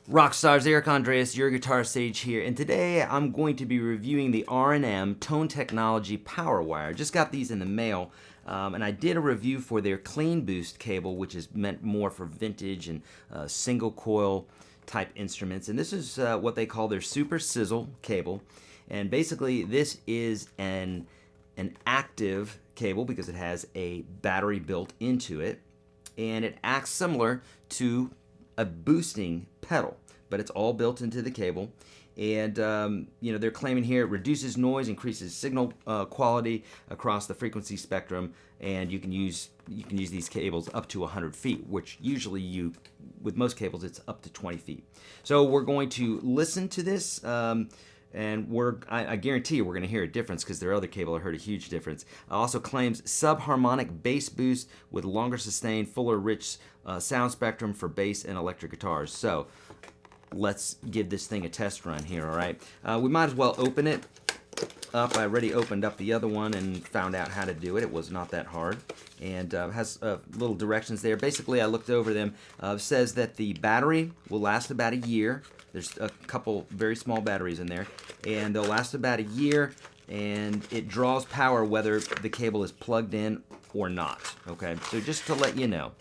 Rockstars, Eric Andreas, your Guitar Sage here, and today I'm going to be reviewing the R&M Tone Technology Powerwire. Just got these in the mail, and I did a review for their Clean Boost cable, which is meant more for vintage and single coil type instruments. And this is what they call their Super Sizzle cable, and basically this is an active cable because it has a battery built into it, and it acts similar to a boosting pedal, but it's all built into the cable. And they're claiming here it reduces noise, increases signal quality across the frequency spectrum, and you can use these cables up to 100 feet, which usually with most cables it's up to 20 feet. So we're going to listen to this, and I guarantee you we're going to hear a difference because their other cable I heard a huge difference. It also claims subharmonic bass boost with longer sustained, fuller, rich sound spectrum for bass and electric guitars. So let's give this thing a test run here, all right? We might as well open it up. I already opened up the other one and found out how to do it. It was not that hard, and has little directions there. Basically, I looked over them. It says that the battery will last about a year. There's a couple very small batteries in there, and they'll last about a year, and it draws power whether the cable is plugged in or not, okay? So just to let you know.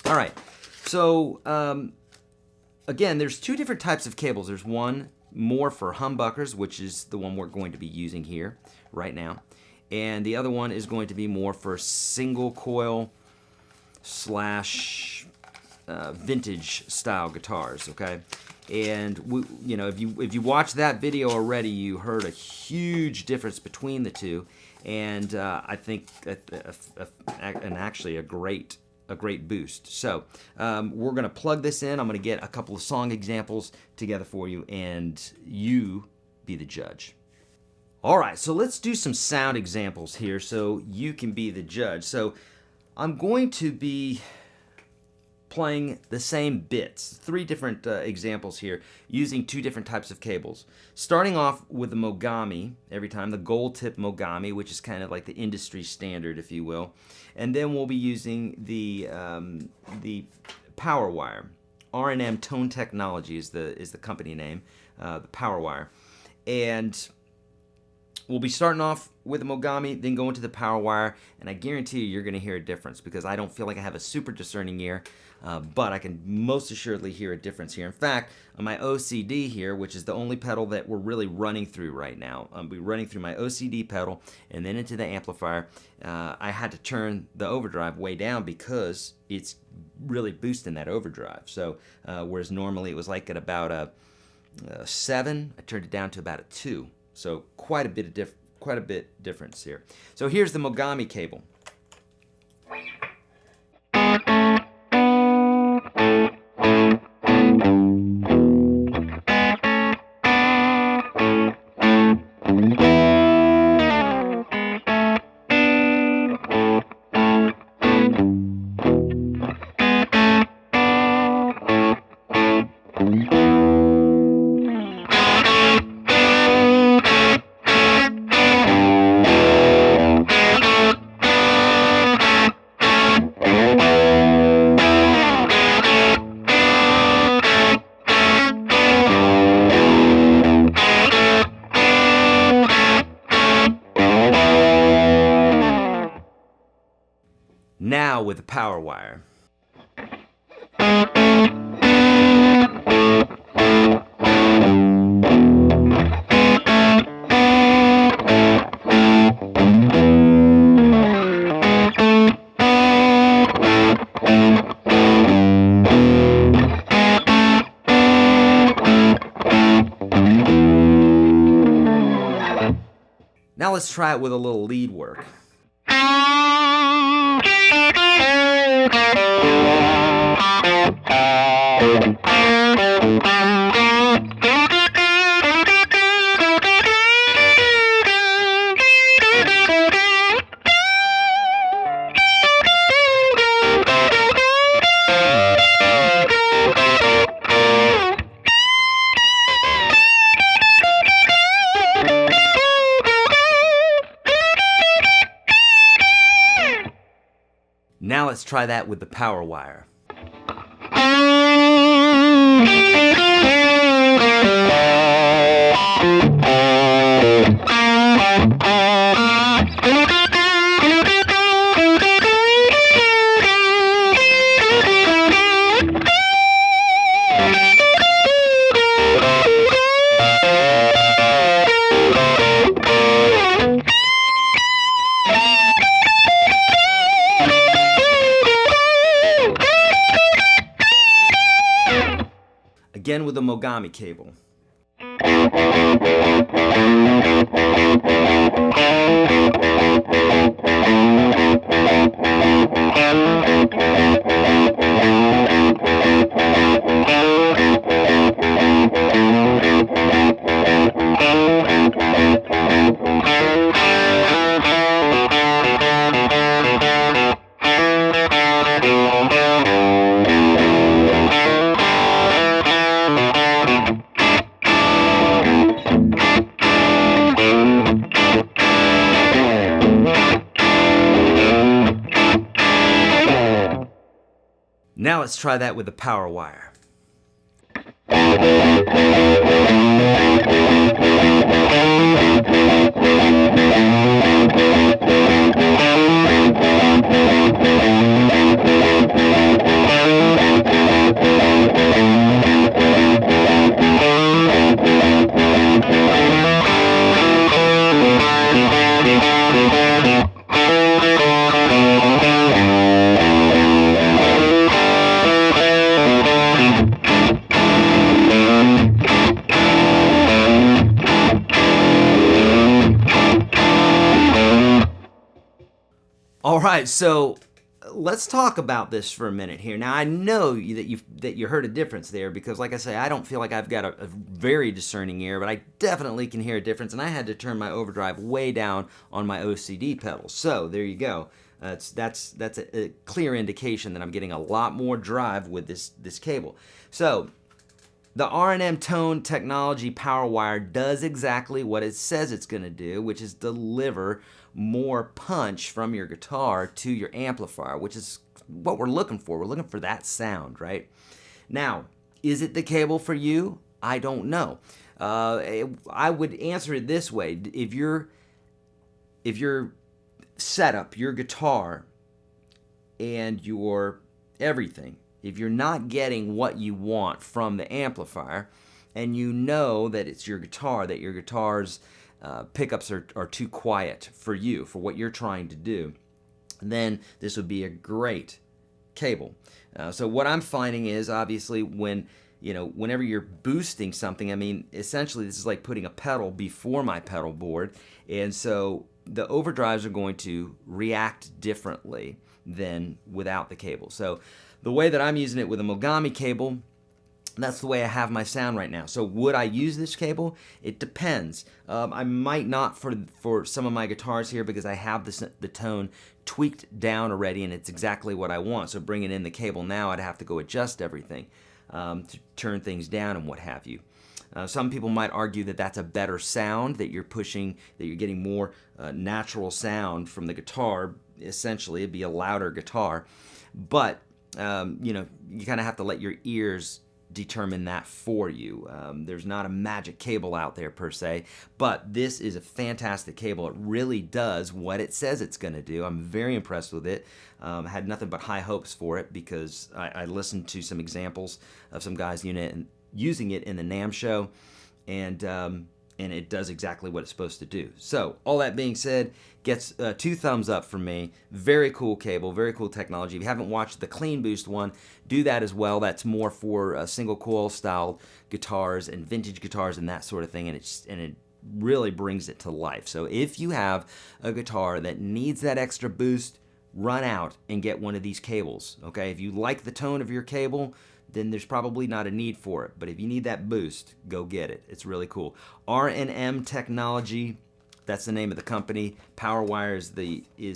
All right, so again, there's two different types of cables. There's one more for humbuckers, which is the one we're going to be using here right now, and the other one is going to be more for single coil slash vintage style guitars, okay? And if you watched that video already, you heard a huge difference between the two, and I think actually a great boost. So we're gonna plug this in. I'm gonna get a couple of song examples together for you, and you be the judge. All right, so let's do some sound examples here so you can be the judge. So I'm going to be playing the same bits, three different examples here, using two different types of cables. Starting off with the Mogami, every time, the gold tip Mogami, which is kind of like the industry standard, if you will. And then we'll be using the Powerwire. R&M Tone Technology is the company name, the Powerwire. And we'll be starting off with the Mogami, then going to the Powerwire, and I guarantee you're going to hear a difference because I don't feel like I have a super discerning ear, but I can most assuredly hear a difference here. In fact, on my OCD here, which is the only pedal that we're really running through right now, I'll be running through my OCD pedal and then into the amplifier. I had to turn the overdrive way down because it's really boosting that overdrive. So whereas normally it was like at about a 7, I turned it down to about a 2. So quite a bit difference here. So here's the Mogami cable. Now with the Powerwire. Now let's try it with a little lead work. Now let's try that with the Powerwire. Again with the Mogami cable. Now let's try that with the Powerwire. All right, so let's talk about this for a minute here. Now, I know that you heard a difference there because, like I say, I don't feel like I've got a very discerning ear, but I definitely can hear a difference, and I had to turn my overdrive way down on my OCD pedal. So there you go. That's a clear indication that I'm getting a lot more drive with this cable. So the R&M Tone Technology Powerwire does exactly what it says it's going to do, which is deliver more punch from your guitar to your amplifier, which is what we're looking for. We're looking for that sound, right? Now, is it the cable for you? I don't know. I would answer it this way. If your setup, your guitar, and your everything, if you're not getting what you want from the amplifier, and you know that it's your guitar, that your guitar's pickups are too quiet for you, for what you're trying to do, then this would be a great cable. So what I'm finding is, obviously, whenever you're boosting something, I mean, essentially this is like putting a pedal before my pedal board, and so the overdrives are going to react differently than without the cable. So the way that I'm using it with a Mogami cable, that's the way I have my sound right now. So would I use this cable? It depends. I might not for some of my guitars here because I have the tone tweaked down already and it's exactly what I want. So bringing in the cable now, I'd have to go adjust everything to turn things down and what have you. Some people might argue that that's a better sound, that you're getting more natural sound from the guitar. Essentially, it'd be a louder guitar. But, you kind of have to let your ears determine that for you. There's not a magic cable out there per se, but this is a fantastic cable. It really does what it says it's going to do. I'm very impressed with it. Had nothing but high hopes for it because I listened to some examples of some guys using it in the NAMM show, and it does exactly what it's supposed to do. So all that being said, gets 2 thumbs up from me. Very cool cable, very cool technology. If you haven't watched the Clean Boost one, do that as well. That's more for single coil style guitars and vintage guitars and that sort of thing, and it really brings it to life. So if you have a guitar that needs that extra boost, run out and get one of these cables. Okay, if you like the tone of your cable, then there's probably not a need for it. But if you need that boost, go get it. It's really cool. R&M Technology, that's the name of the company. Powerwire is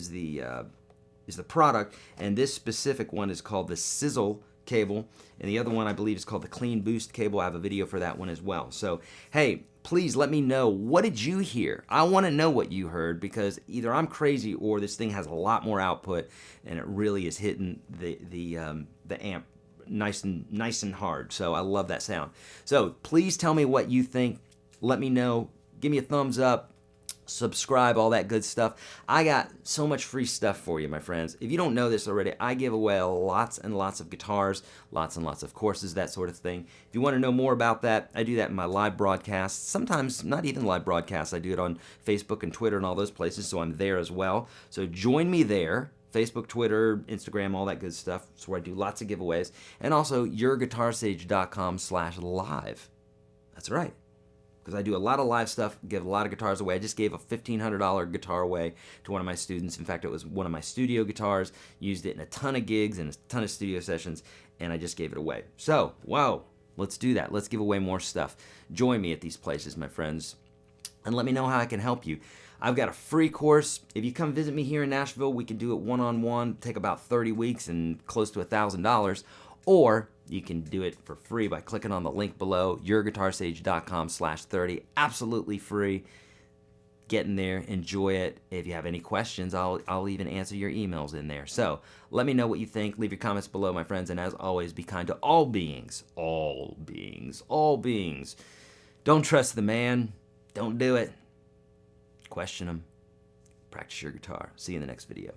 the product, and this specific one is called the Sizzle cable, and the other one I believe is called the Clean Boost cable. I have a video for that one as well. So hey, please let me know, what did you hear? I want to know what you heard, because either I'm crazy or this thing has a lot more output and it really is hitting the amp but nice and hard. So I love that sound. So please tell me what you think. Let me know. Give me a thumbs up. Subscribe, all that good stuff. I got so much free stuff for you, my friends. If you don't know this already, I give away lots and lots of guitars, lots and lots of courses, that sort of thing. If you want to know more about that, I do that in my live broadcasts. Sometimes not even live broadcasts. I do it on Facebook and Twitter and all those places, so I'm there as well. So join me there. Facebook, Twitter, Instagram, all that good stuff. That's where I do lots of giveaways. And also YourGuitarSage.com/live. That's right. Because I do a lot of live stuff, give a lot of guitars away. I just gave a $1,500 guitar away to one of my students. In fact, it was one of my studio guitars. Used it in a ton of gigs and a ton of studio sessions, and I just gave it away. So, wow, let's do that. Let's give away more stuff. Join me at these places, my friends, and let me know how I can help you. I've got a free course. If you come visit me here in Nashville, we can do it one-on-one, take about 30 weeks and close to $1,000. Or you can do it for free by clicking on the link below, YourGuitarSage.com/30. Absolutely free. Get in there, enjoy it. If you have any questions, I'll even answer your emails in there. So let me know what you think. Leave your comments below, my friends. And as always, be kind to all beings. All beings. All beings. Don't trust the man. Don't do it. Question him. Practice your guitar. See you in the next video.